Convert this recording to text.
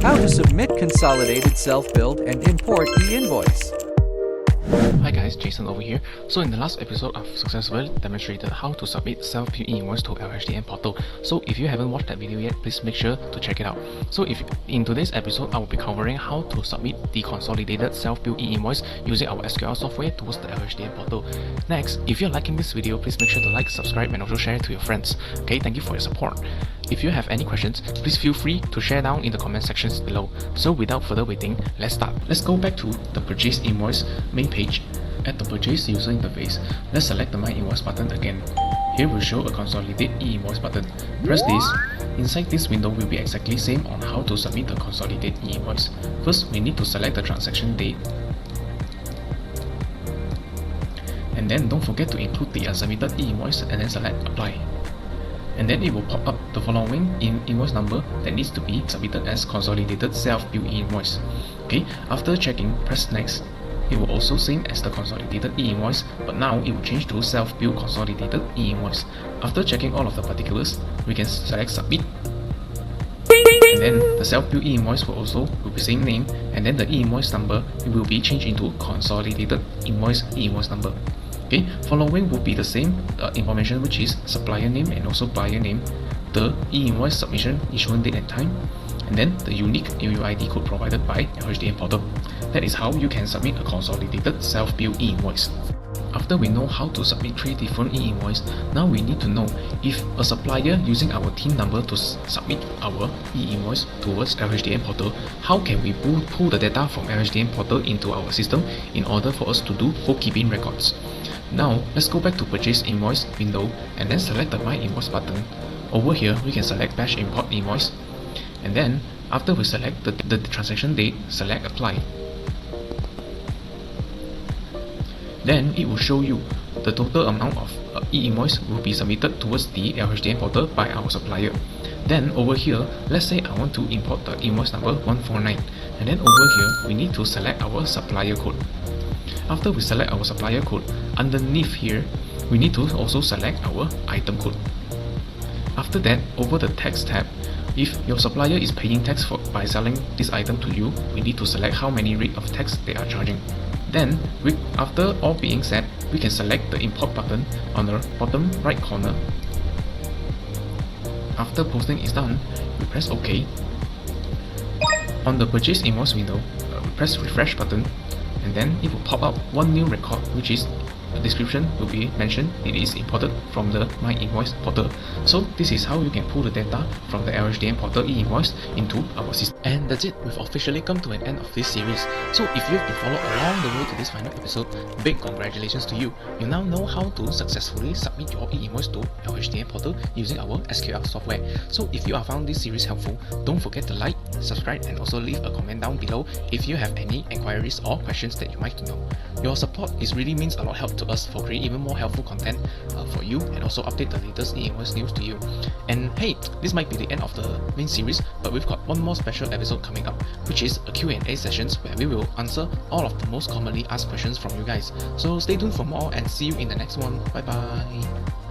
How to submit consolidated self-billed and import e-invoice. Hi guys, Jason over here. So in the last episode, I've successfully demonstrated how to submit self-billed e-invoice to LHDN portal. So if you haven't watched that video yet, please make sure to check it out. So in today's episode, I will be covering how to submit the consolidated self-billed e-invoice using our SQL software towards the LHDN portal. Next, if you're liking this video, please make sure to like, subscribe and also share it to your friends. Okay, thank you for your support. If you have any questions, please feel free to share down in the comment sections below. So without further waiting, let's start. Let's go back to the Purchase Invoice main page. At the Purchase User Interface, let's select the MyInvoice button again. Here will show a Consolidated e-invoice button. Press this. Inside this window will be exactly same on how to submit the Consolidated e-invoice. First, we need to select the transaction date. And then don't forget to include the unsubmitted e-invoice and then select Apply. And then it will pop up the following invoice number that needs to be submitted as Consolidated Self-Billed e-invoice. Okay, after checking, press Next. It will also same as the Consolidated e-invoice, but now it will change to Self-Billed Consolidated e-invoice. After checking all of the particulars, we can select Submit. And then the Self-Billed e-invoice will be same name, and then the e-invoice number will be changed into Consolidated Invoice e-invoice number. Okay, following will be the same information, which is supplier name and also buyer name, the e-invoice submission issuance date and time, and then the unique UUID code provided by LHDN portal. That is how you can submit a consolidated self-billed e-invoice. After we know how to submit 3 different e-invoice, now we need to know if a supplier using our TIN number to submit our e-invoice towards LHDN portal, how can we pull the data from LHDN portal into our system in order for us to do bookkeeping records. Now, let's go back to Purchase Invoice window and then select the MyInvoice button. Over here, we can select Batch Import Invoice. And then, after we select the transaction date, select Apply. Then it will show you the total amount of e-invoice will be submitted towards the LHDN portal by our supplier. Then over here, let's say I want to import the invoice number 149, and then over here we need to select our supplier code. After we select our supplier code, underneath here we need to also select our item code. After that, over the tax tab, if your supplier is paying tax by selling this item to you, we need to select how many rate of tax they are charging. Then, after all being set, we can select the import button on the bottom right corner. After posting is done, we press OK. On the Purchase Invoice window, we press Refresh button, and then it will pop up one new record, which is the description will be mentioned it is imported from the MyInvoice portal. So this is how you can pull the data from the LHDN portal e-invoice into our system. And that's it, we've officially come to an end of this series. So if you've been followed along the way to this final episode, big congratulations to you. You now know how to successfully submit your e-invoice to LHDN portal using our SQL software. So if you have found this series helpful, don't forget to like, subscribe and also leave a comment down below if you have any inquiries or questions that you might know. Your support really means a lot of help to us for create even more helpful content for you and also update the latest e-invoice news to you. And hey, this might be the end of the main series, but we've got one more special episode coming up, which is a Q&A sessions where we will answer all of the most commonly asked questions from you guys. So stay tuned for more and see you in the next one. Bye bye.